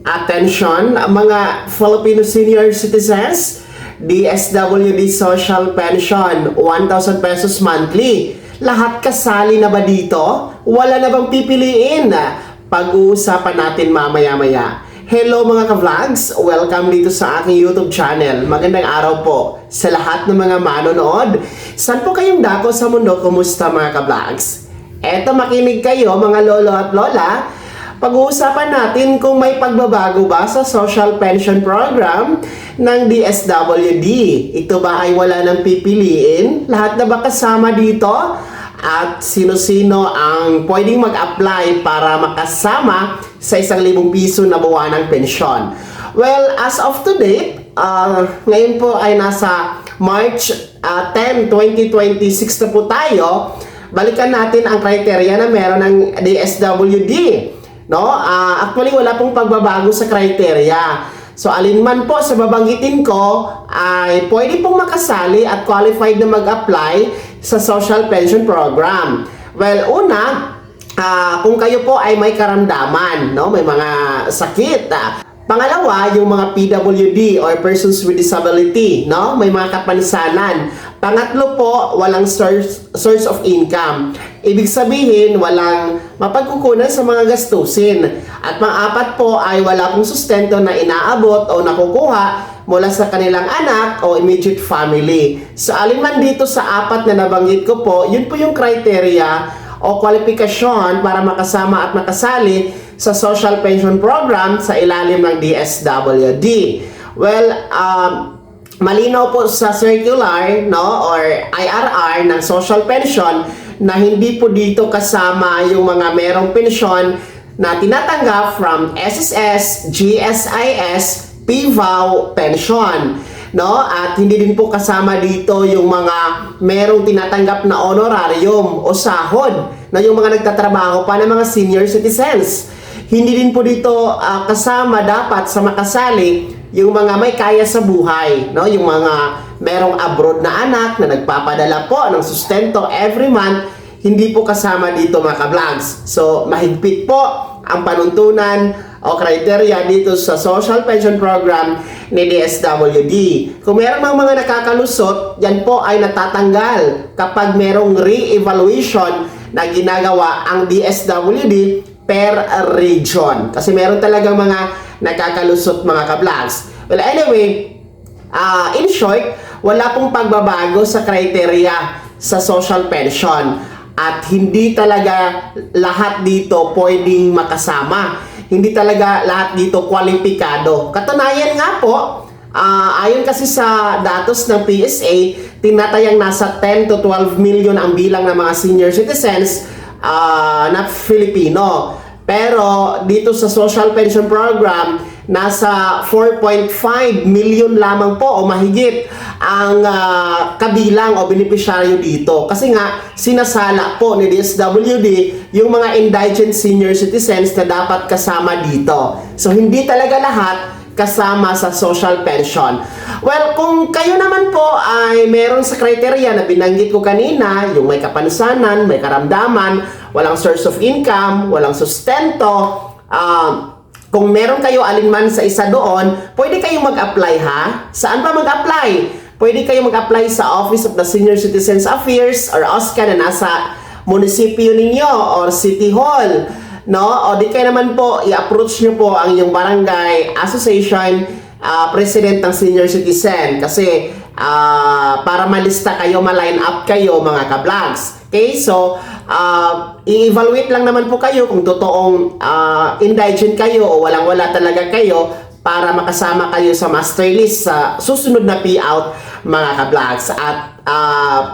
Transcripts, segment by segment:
Attention, mga Filipino senior citizens, DSWD Social Pension, 1,000 pesos monthly. Lahat kasali na ba dito? Wala na bang pipiliin? Pag-uusapan natin mamaya-maya. Hello mga ka-vlogs! Welcome dito sa aking YouTube channel. Magandang araw po sa lahat ng mga manonood. Saan po kayong dako sa mundo? Kumusta mga ka-vlogs? Eto, makinig kayo mga lolo at lola. Pag-uusapan natin kung may pagbabago ba sa social pension program ng DSWD. Ito ba ay wala nang pipiliin? Lahat na ba kasama dito? At sino-sino ang pwedeng mag-apply para makasama sa 1,000 piso na buwanang pensyon? Well, as of today, ngayon po ay nasa March 10, 2026 na po tayo. Balikan natin ang criteria na meron ng DSWD. No? Actually, wala pong pagbabago sa criteria. So, alinman po sa babanggitin ko ay pwede pong makasali at qualified na mag-apply sa social pension program. Well, una, kung kayo po ay may karamdaman, no? May mga sakit. Pangalawa, yung mga PWD or persons with disability, no? May mga kapansanan. Pangatlo po, walang source of income. Ibig sabihin, walang mapagkukunan sa mga gastusin. At pang-apat po ay wala pong sustento na inaabot o nakukuha mula sa kanilang anak o immediate family. So, alinman dito sa apat na nabanggit ko po, yun po yung criteria o kwalifikasyon para makasama at makasali sa social pension program sa ilalim ng DSWD. Well, malinaw po sa circular, no, or IRR ng social pension na hindi po dito kasama yung mga merong pensyon na tinatanggap from SSS, GSIS, PVAW pension, no? At hindi din po kasama dito yung mga merong tinatanggap na honorarium o sahod na yung mga nagtatrabaho pa ng mga senior citizens. Hindi din po dito kasama dapat sa makasali yung mga may kaya sa buhay, no? Yung mga merong abroad na anak na nagpapadala po ng sustento every month, hindi po kasama dito mga ka-vlogs. So, mahigpit po ang panuntunan o criteria dito sa social pension program ni DSWD. Kung meron mga nakakalusot, yan po ay natatanggal kapag merong re-evaluation na ginagawa ang DSWD per region. Kasi meron talagang mga nakakalusot mga ka-vlogs. Well, anyway, in short, wala pong pagbabago sa criteria sa social pension. At hindi talaga lahat dito pwedeng makasama. Hindi talaga lahat dito kwalipikado. Katunayan nga po, ayon kasi sa datos ng PSA, tinatayang nasa 10 to 12 million ang bilang ng mga senior citizens na Filipino. Pero dito sa social pension program, nasa 4.5 million lamang po o mahigit ang kabilang o benepisyaryo dito. Kasi nga, sinasala po ni DSWD yung mga indigent senior citizens na dapat kasama dito. So, hindi talaga lahat kasama sa social pension. Well, kung kayo naman po ay meron sa criteria na binanggit ko kanina, yung may kapansanan, may karamdaman, walang source of income, walang sustento, kung meron kayo alinman sa isa doon, pwede kayong mag-apply ha? Saan ba mag-apply? Pwede kayong mag-apply sa Office of the Senior Citizens Affairs or OSCA na nasa munisipyo ninyo or City Hall. No? O di kayo naman po, i-approach nyo po ang inyong barangay association president ng senior citizen. Kasi para malista kayo, ma-line up kayo mga ka-vlogs. Okay? So, i-evaluate lang naman po kayo kung totoong indigent kayo o walang-wala talaga kayo para makasama kayo sa master list sa susunod na payout mga ka-vlogs. At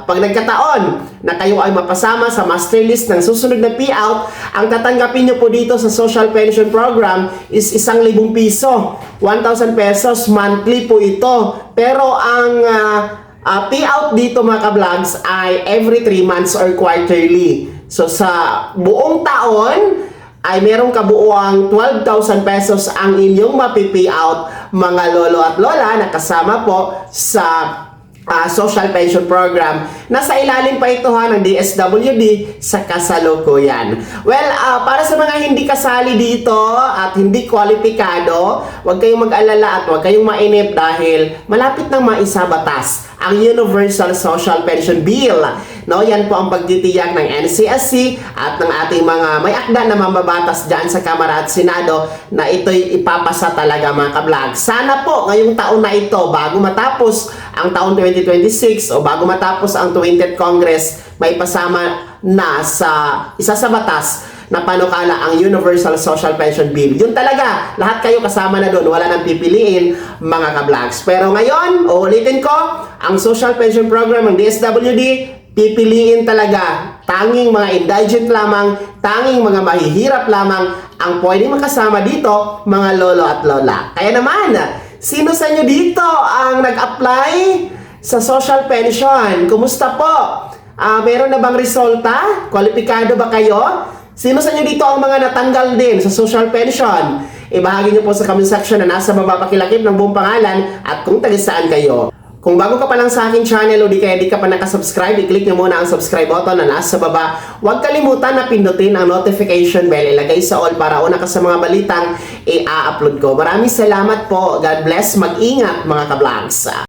pag nagkataon na kayo ay mapasama sa master list ng susunod na payout, ang tatanggapin nyo po dito sa social pension program is 1,000 piso. 1,000 pesos monthly po ito. Pero ang payout dito mga ka-vlogs ay every 3 months or quarterly. So sa buong taon ay merong kabuuang 12,000 pesos ang inyong mapipayout mga lolo at lola na kasama po sa social pension program. Nasa ilalim pa ito ng DSWD sa kasalukuyan. Well, para sa mga hindi kasali dito at hindi kwalipikado, huwag kayong mag-alala at huwag kayong mainip dahil malapit nang maisabatas ang Universal Social Pension Bill. No, yan po ang pagtitiyak ng NCSC at ng ating mga may akda na mambabatas dyan sa Kamara at Senado na ito'y ipapasa talaga mga ka-vlog. Sana po ngayong taon na ito, bago matapos ang taon 2026 o bago matapos ang 20th Congress, may pasama na sa isa sa batas na panukala ang Universal Social Pension Bill. Yun talaga, lahat kayo kasama na doon, wala nang pipiliin mga ka-vlogs. Pero ngayon, uulitin ko, ang Social Pension Program ng DSWD, pipiliin talaga tanging mga indigent lamang, tanging mga mahihirap lamang ang pwedeng makasama dito, mga lolo at lola. Kaya naman, sino sa inyo dito ang nag-apply sa social pension? Kumusta po? Meron na bang resulta? Kwalipikado ba kayo? Sino sa inyo dito ang mga natanggal din sa social pension? Ibahagi niyo po sa comment section na nasa baba pakilakip ng buong pangalan at kung taga saan kayo. Kung bago ka pa lang sa aking channel o di ka pa nakasubscribe, i-click nyo muna ang subscribe button na nasa baba. Huwag kalimutan na pindutin ang notification bell. Ilagay sa all para una ka sa mga balitang i-upload ko. Maraming salamat po. God bless. Mag-ingat mga ka-vlogs.